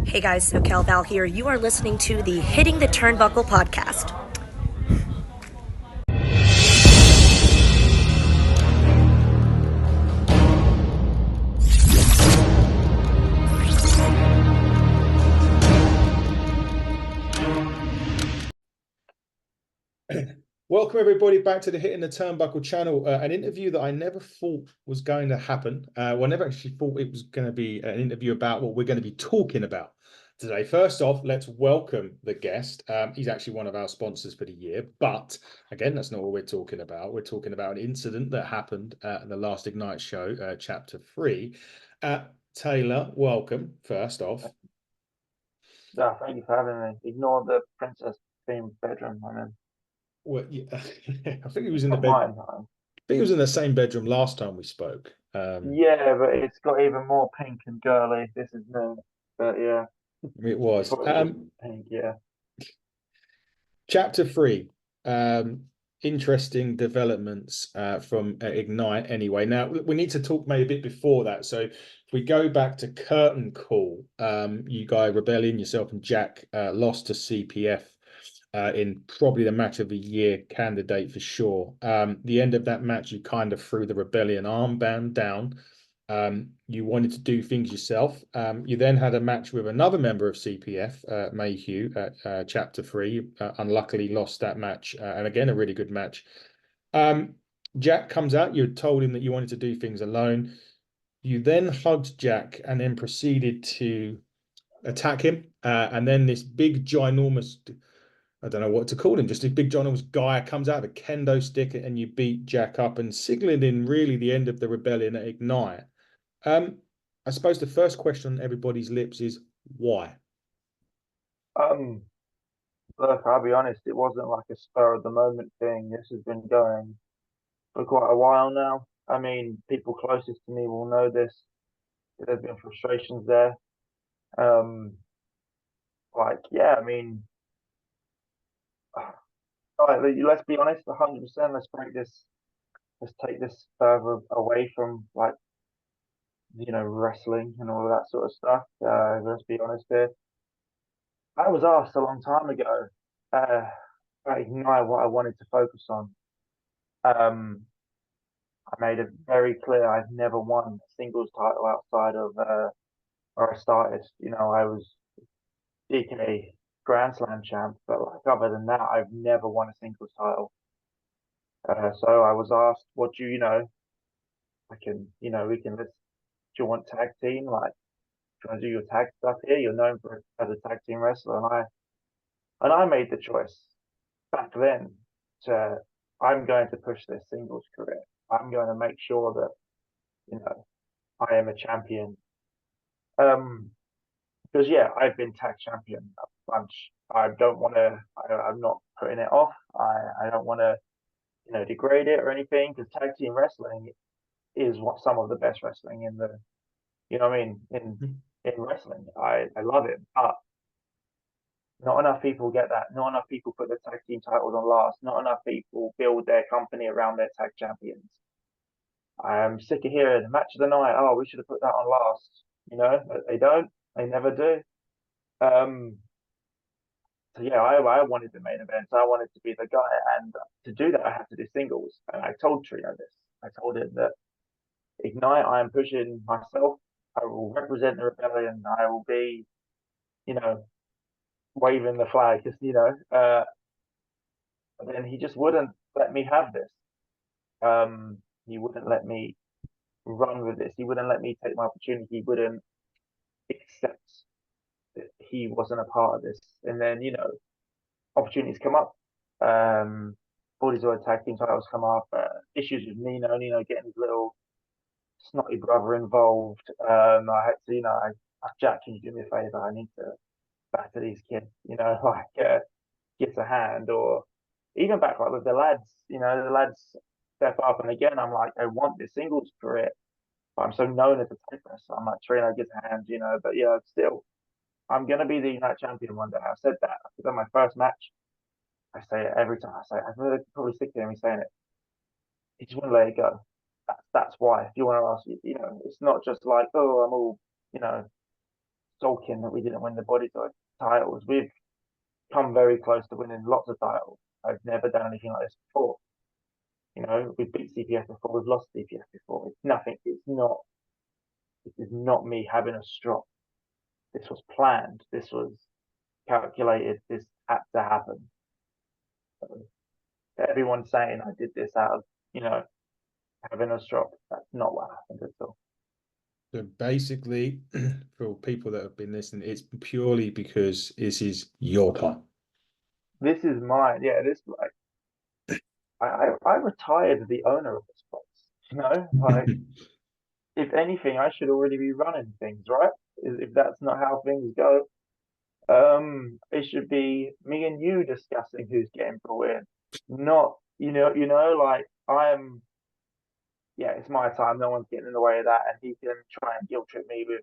Hey guys, SoCal Val here. You are listening to the Hitting the Turnbuckle podcast. Welcome everybody back to the Hitting the Turnbuckle channel. An interview that I never thought was going to happen. Well, I never actually thought it was going to be an interview about what we're going to be talking about today. First off, let's welcome the guest. He's actually one of our sponsors for the year, but again, that's not what we're talking about. We're talking about an incident that happened at the last Ignite show, chapter 3. Taylor, welcome. First off. Yeah, thank you for having me. Ignore the princess themed bedroom I'm in. Well, yeah, I think he was in the Not bed. mine. I think he was in the same bedroom last time we spoke. Yeah, but it's got even more pink and girly. This is new. But yeah, It was. before it was pink, yeah. Chapter 3. Interesting developments from Ignite anyway. Now, we need to talk maybe a bit before that. So if we go back to Curtain Call, you guys, Rebellion, yourself and Jack lost to CPF in probably the match of the year candidate for sure. The end of that match, you kind of threw the Rebellion armband down. You wanted to do things yourself. You then had a match with another member of CPF, Mayhew, at Chapter 3. Unluckily lost that match, and again, a really good match. Jack comes out. You had told him that you wanted to do things alone. You then hugged Jack and then proceeded to attack him. And then this big, ginormous, I don't know what to call him, just a big, ginormous guy comes out of a kendo stick and you beat Jack up and signaling really the end of the rebellion at Ignite. I suppose the first question on everybody's lips is why? Um, Look, I'll be honest, it wasn't like a spur of the moment thing. This has been going for quite a while now. I mean, people closest to me will know this. There's been frustrations there. Um, yeah, I mean, let's be honest, 100%. Let's take this further away from like wrestling and all of that sort of stuff. Let's be honest here. I was asked a long time ago at Ignite what I wanted to focus on. Um, I made it very clear I've never won a singles title outside of where I started. I was DK Grand Slam champ, but like other than that, I've never won a singles title. So I was asked, what do I can, we can let's. Do you want tag team? Like, do you want to do your tag stuff here? You're known for as a tag team wrestler, and I made the choice back then to I'm going to push this singles career. I'm going to make sure that I am a champion. Um, because yeah, I've been tag champion a bunch. I don't want to. I'm not putting it off. I don't want to degrade it or anything because tag team wrestling is what some of the best wrestling in the what I mean in wrestling. I love it, but not enough people get that. Not enough people put the tag team titles on last. Not enough people build their company around their tag champions. I'm sick of hearing match of the night. Oh, we should have put that on last. But they don't. They never do. Um, so yeah, I wanted the main event. I wanted to be the guy, and to do that, I had to do singles. And I told Trio this. I told him that Ignite, I am pushing myself. I will represent the rebellion. I will be, you know, waving the flag. Just but then he just wouldn't let me have this. He wouldn't let me run with this. He wouldn't let me take my opportunity. He wouldn't accept that he wasn't a part of this. And then, opportunities come up. All these other tag team titles come up. Issues with Nino getting his little snotty brother involved. I had to, Jack, can you do me a favor? I need to batter these kids, gets a hand, or even back like with the lads, the lads step up. And again, I'm like, I want this singles career, but I'm so known as a tag wrestler. I'm like, Trino gets a hand, but still, I'm gonna be the United champion one day. I said that. I said that my first match. I say it every time. I say it. I'm really probably sick of hearing me saying it. He just wouldn't let it go. That's why. If you want to ask, it's not just like, oh, I'm all, you know, sulking that we didn't win the body titles. We've come very close to winning lots of titles. I've never done anything like this before. You know, we've beat CPS before, we've lost CPS before. It's nothing. It's not. This is not me having a strop. This was planned. This was calculated. This had to happen. So everyone's saying I did this out of, you know, having a strop. That's not what happened at all. So basically, for people that have been listening, it's purely because this is your time. This is mine. Yeah, this like I retired the owner of this place. You know, like if anything, I should already be running things, right? If that's not how things go, it should be me and you discussing who's getting brought in, not like I'm. Yeah, it's my time. No one's getting in the way of that, and he can try and guilt trip me with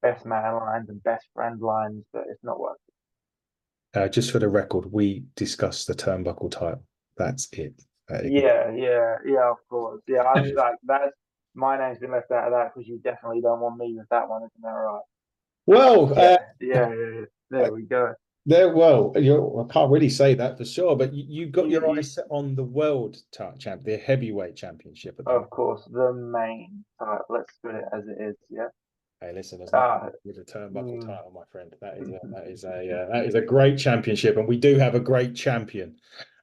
best man lines and best friend lines, but it's not working. Just for the record, we discussed the turnbuckle title. That's it. Yeah, of course. Yeah, I mean, like that's my name's been left out of that because you definitely don't want me with that one, isn't that right? Well, Yeah. There we go. well, I can't really say that for sure, but you got your You, eyes set on the world champ, the heavyweight championship at the moment. of course, the main title. Let's put it as it is. Yeah. Hey, listen, there's nothing Ah, with a turnbuckle mm, title, my friend. That is a great championship, and we do have a great champion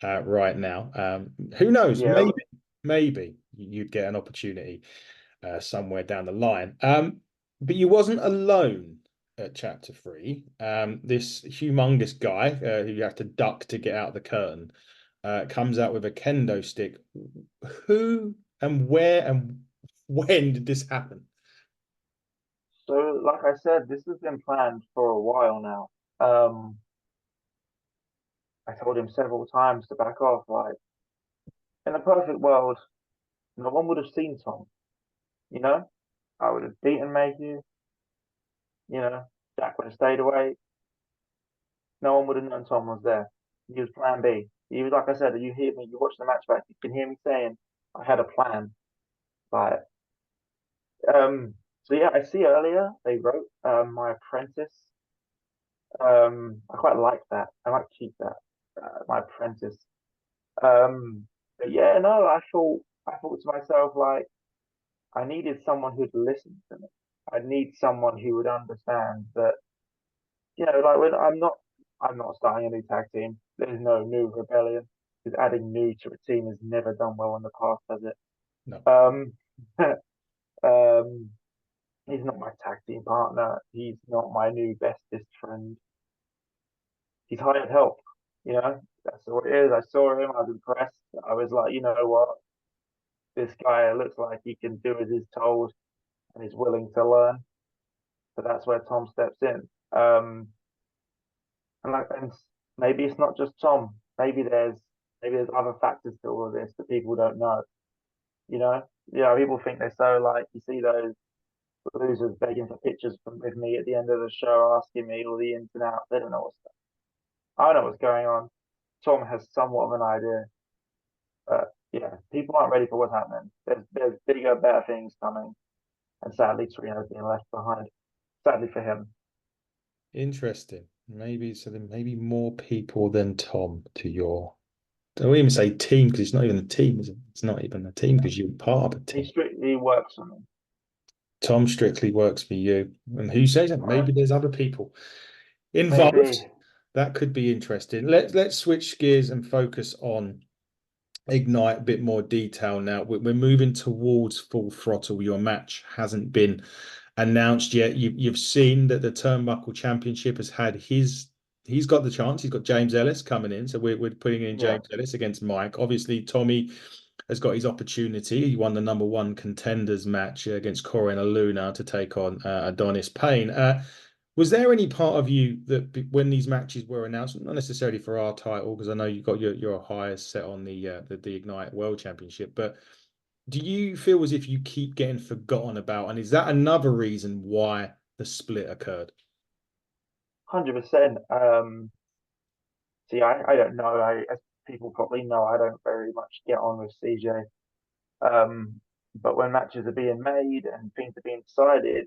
right now. Who knows? yeah. Maybe you'd get an opportunity somewhere down the line. But you wasn't alone at chapter 3. This humongous guy who you have to duck to get out of the curtain comes out with a kendo stick. Who and where and when did this happen? So, like I said, this has been planned for a while now. Um, I told him several times to back off. Like in a perfect world, no one would have seen Tom. You know, I would have beaten Mayhew. You know, Jack would have stayed away. No one would have known Tom was there. He was plan B. He was, like I said, you hear me, you watch the match back, you can hear me saying I had a plan. But so yeah, I see earlier they wrote my apprentice. I quite like that. I might keep that. My apprentice. But yeah, no, I thought to myself like I needed someone who'd listen to me. I need someone who would understand that, like when I'm not starting a new tag team. There's no new rebellion because adding new to a team has never done well in the past, has it? No. Um, um, he's not my tag team partner. He's not my new bestest friend. He's hired help. That's what it is. I saw him. I was impressed. I was like, you know what? This guy looks like he can do as he's told and he's willing to learn. So that's where Tom steps in. And maybe it's not just Tom. Maybe there's other factors to all of this that people don't know. People think they're so like you see those losers begging for pictures with me at the end of the show, asking me all the ins and outs. They don't know what's. I know what's going on. Tom has somewhat of an idea, but yeah, people aren't ready for what's happening. There's bigger, better things coming, and sadly, Torino's being left behind. Sadly for him. Interesting. Maybe so. There may be more people than Tom to your. I don't even say team because it's not even a team, is it? It's not even a team because you're part of a He team. strictly works for me. Tom strictly works for you. And who says that? Right. Maybe there's other people involved. Maybe. That could be interesting. Let's switch gears and focus on Ignite a bit more detail now. We're moving towards full throttle. Your match hasn't been announced yet. You've seen that the Turnbuckle Championship has had he's got the chance. He's got James Ellis coming in. So we're putting in Yeah. James Ellis against Mike. Obviously, Tommy has got his opportunity. He won the number 1 contenders match against Corina Luna to take on Adonis Payne. Was there any part of you that when these matches were announced, not necessarily for our title, because I know you've got your highest set on the Ignite World Championship, but do you feel as if you keep getting forgotten about? And is that another reason why the split occurred? 100%. See, I don't know. As people probably know, I don't very much get on with CJ. But when matches are being made and things are being decided,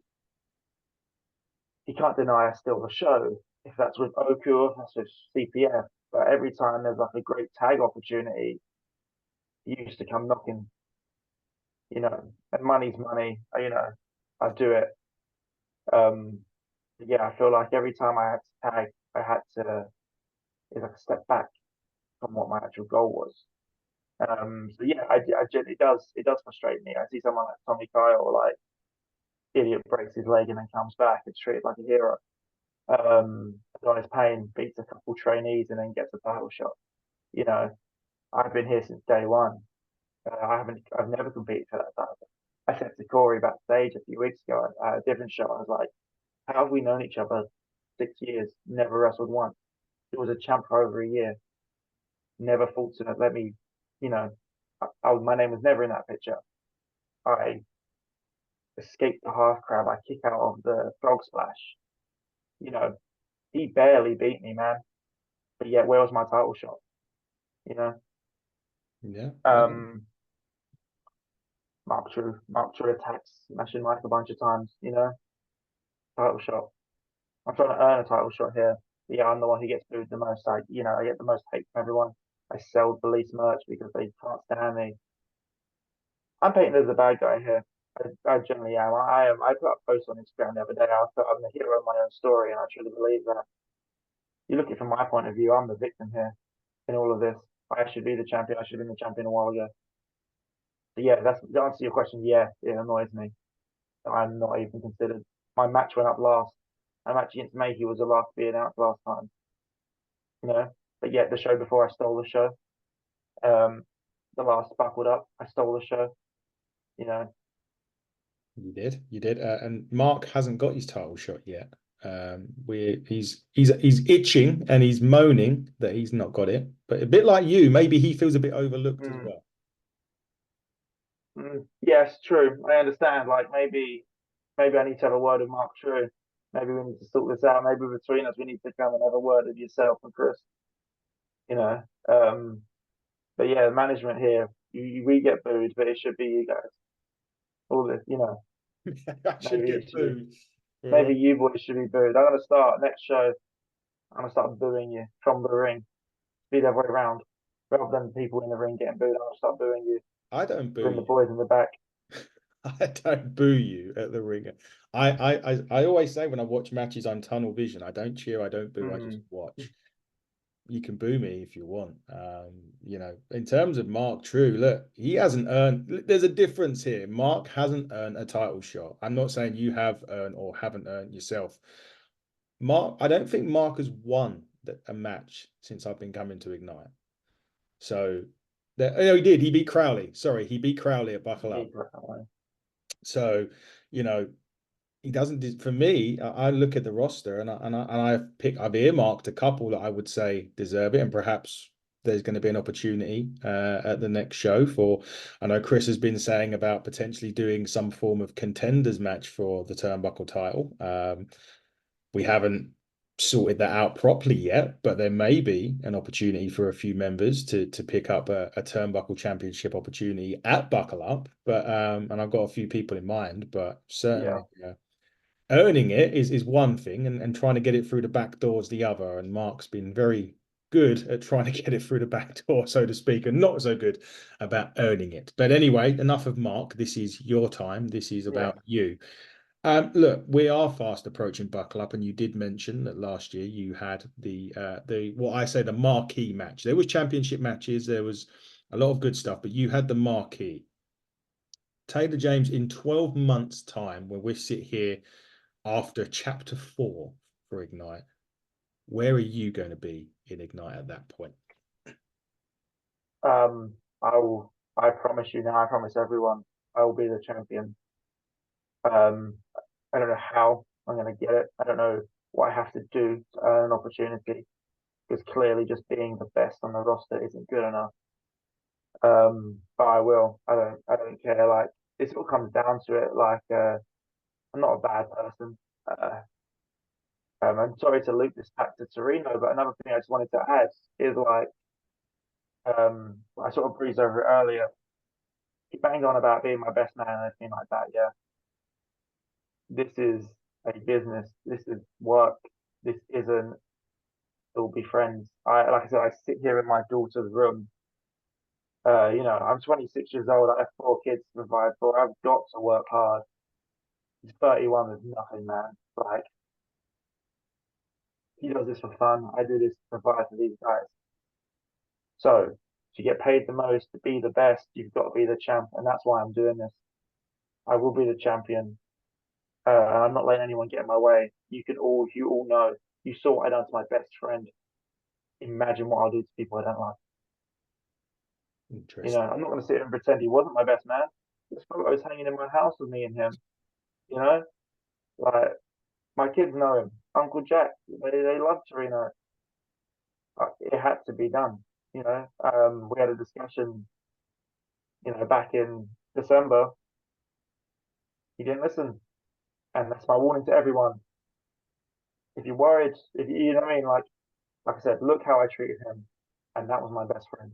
he can't deny I steal the show. If that's with Oku or if that's with CPF, but every time there's like a great tag opportunity, he used to come knocking, and money's money, I do it. Um, yeah, I feel like every time I had to tag, I had to, is like a step back from what my actual goal was. So yeah, it does frustrate me. I see someone like Tommy Kyle, like idiot breaks his leg and then comes back and treated like a hero. Adonis Payne beats a couple trainees and then gets a title shot. You know, I've been here since day one. I've never competed for that title. I said to Corey backstage a few weeks ago at a different show, I was like, how have we known each other 6 years, never wrestled once? It was a champ for over a year, never thought to let me, you know, my name was never in that picture. I escaped the half crab, I kick out of the frog splash. You know, he barely beat me, man. But yet, where was my title shot? You know, Yeah. um, Mark True attacks, smashing Mike a bunch of times. Title shot. I'm trying to earn a title shot here. Yeah, I'm the one who gets booed the most. I get the most hate from everyone. I sell the least merch because they can't stand me. I'm painted as a bad guy here. I generally am. I am. I put up a post on Instagram the other day. I thought I'm the hero of my own story, and I truly believe that. You look at it from my point of view, I'm the victim here in all of this. I should be the champion. I should have been the champion a while ago. So yeah, that's the answer to your question. Yeah, it annoys me. I'm not even considered. My match went up last. My match against Mayhew was the last to be announced last time. You know, but yet the show before I stole the show. Um, the last buckled up, I stole the show. You know, You did, and Mark hasn't got his title shot yet. He's itching and he's moaning that he's not got it. But a bit like you, maybe he feels a bit overlooked as mm, well. yes, true. I understand. Like maybe I need to have a word with Mark True. Maybe we need to sort this out. Maybe between us, we need to come and have a word with yourself and Chris. You know, um, but yeah, management here, we get booed, but it should be you guys. All this, I should maybe it get should be, booed. Uh, maybe you boys should be booed. I'm gonna start next show. I'm gonna start booing you from the ring. Be the other way around. Rather than people in the ring getting booed, I'm gonna start booing you. I don't boo Bring the you. boys in the back. I don't boo you at the ring. I always say when I watch matches, I'm tunnel vision. I don't cheer, I don't boo, I just Mm, watch. You can boo me if you want. In terms of Mark True, look, he hasn't earned, there's a difference here. Mark hasn't earned a title shot. I'm not saying you have earned or haven't earned yourself. Mark, I don't think Mark has won a match since I've been coming to Ignite. So, he did. He beat Crowley. Sorry, he beat Crowley at Buckle Up. So, you know, he doesn't. For me, I look at the roster and I've earmarked a couple that I would say deserve it, and perhaps there's going to be an opportunity at the next show for. I know Chris has been saying about potentially doing some form of contenders match for the Turnbuckle title. We haven't sorted that out properly yet, but there may be an opportunity for a few members to pick up a Turnbuckle Championship opportunity at Buckle Up. But and I've got a few people in mind, but Yeah, certainly earning it is one thing, and trying to get it through the back door is the other. And Mark's been very good at trying to get it through the back door, so to speak, and not so good about earning it. But anyway, enough of Mark. This is your time. This is yeah. about you. Look, we are fast approaching Buckle Up, and you did mention that last year you had the what I say the marquee match. There was championship matches, there was a lot of good stuff, but you had the marquee. Taylor James, in 12 months' time, when we sit here after chapter 4 for Ignite, where are you going to be in Ignite at that point? I will. I promise you now. I promise everyone. I will be the champion. Um, I don't know how I'm going to get it. I don't know what I have to do to earn an opportunity because clearly just being the best on the roster isn't good enough. But I will. I don't care. Like this all comes down to it. Like I'm not a bad person. Uh, I'm sorry to loop this back to Torino, but another thing I just wanted to add is like I sort of breezed over it earlier. He banged on about being my best man and everything like that. Yeah, this is a business. This is work. This isn't. We'll be friends. Like I said, I sit here in my daughter's room. I'm 26 years old. I have 4 kids to provide for. I've got to work hard. He's 31. There's nothing, man. Like he does this for fun. I do this to provide for these guys. So to get paid the most, to be the best, you've got to be the champ, and that's why I'm doing this. I will be the champion, and I'm not letting anyone get in my way. You all know. You saw what I done to my best friend. Imagine what I'll do to people I don't like. Interesting. I'm not going to sit here and pretend he wasn't my best man. There's photos hanging in my house with me and him. You know, like my kids know him. Uncle Jack, they love Torino. It had to be done. We had a discussion. Back in December, he didn't listen, and that's my warning to everyone. If you're worried, if you know what I mean, like I said, look how I treated him, and that was my best friend.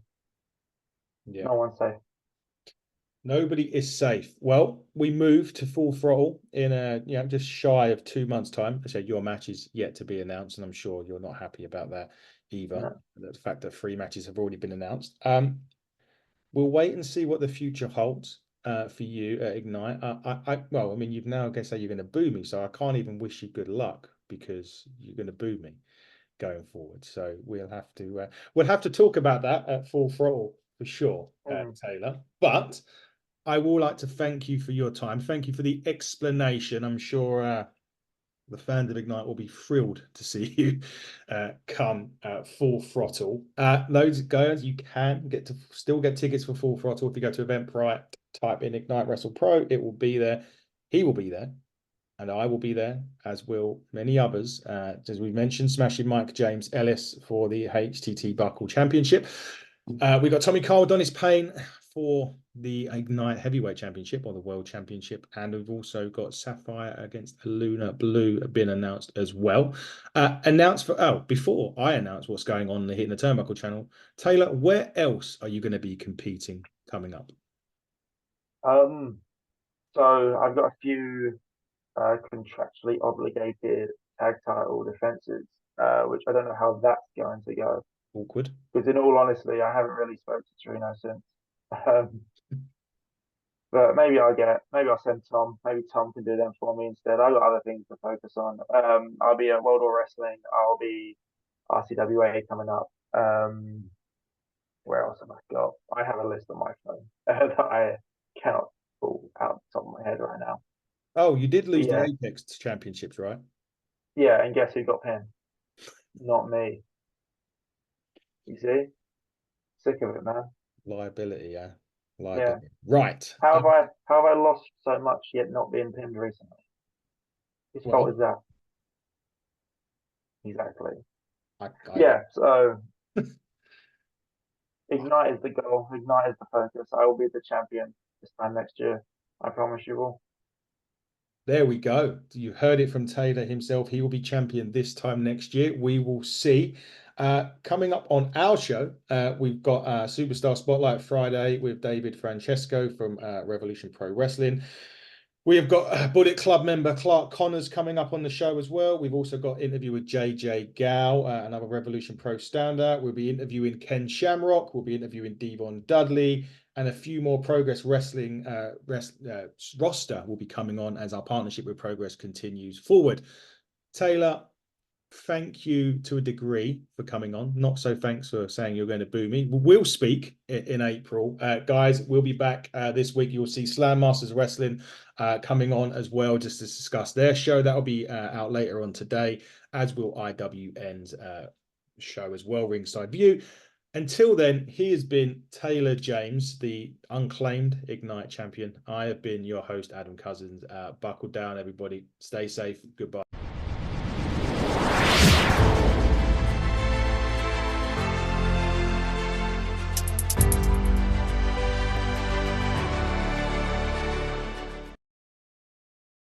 Yeah. No one's safe. Nobody is safe. Well, we move to Full Throttle in just shy of 2 months' time. I said your match is yet to be announced, and I'm sure you're not happy about that either. No. The fact that 3 matches have already been announced. We'll wait and see what the future holds for you at Ignite. Well, I mean, you've now going to say you're going to boo me, so I can't even wish you good luck because you're going to boo me going forward. So we'll have to talk about that at Full Throttle for sure, Taylor. But I will like to thank you for your time. Thank you for the explanation. I'm sure the fans of Ignite will be thrilled to see you come Full Throttle. Those guys, you can still get tickets for Full Throttle if you go to Eventbrite, type in Ignite Wrestle Pro. It will be there. He will be there. And I will be there, as will many others. As we mentioned, Smashing Mike James Ellis for the HTT Buckle Championship. We've got Tommy Carl-Adonis Payne for the Ignite Heavyweight Championship or the World Championship. And we've also got Sapphire against Luna Blue been announced as well. Before I announce what's going on in the Hitting the Turnbuckle channel, Taylor, where else are you going to be competing coming up? So I've got a few contractually obligated tag title defenses, which I don't know how that's going to go. Awkward. Because in all honesty, I haven't really spoke to Torino since. But maybe I'll send Tom. Maybe Tom can do them for me instead. I've got other things to focus on. I'll be at World War Wrestling. I'll be RCWA coming up. Where else have I got? I have a list on my phone that I cannot pull out the top of my head right now. Oh, you did lose the Apex Championships, right? Yeah, and guess who got pinned? Not me. You see? Sick of it, man. Liability, yeah. Liability. Yeah. Right. How have I lost so much yet not being pinned recently? Whose fault is that? Exactly. So Ignite is the goal. Ignite is the focus. I will be the champion this time next year. I promise you all. There we go. You heard it from Taylor himself. He will be champion this time next year. We will see. Coming up on our show, we've got Superstar Spotlight Friday with David Francesco from Revolution Pro Wrestling. We have got Bullet Club member Clark Connors coming up on the show as well. We've also got an interview with JJ Gao, another Revolution Pro stand-up. We'll be interviewing Ken Shamrock. We'll be interviewing Devon Dudley. And a few more Progress Wrestling roster will be coming on as our partnership with Progress continues forward. Taylor, thank you to a degree for coming on. Not so thanks for saying you're going to boo me. We'll speak in April. Guys, we'll be back this week. You'll see Slam Masters Wrestling coming on as well, just to discuss their show. That'll be out later on today, as will IWN's show as well, Ringside View. Until then, he has been Taylor James, the unclaimed Ignite champion. I have been your host, Adam Cousins. Buckle down, everybody. Stay safe. Goodbye.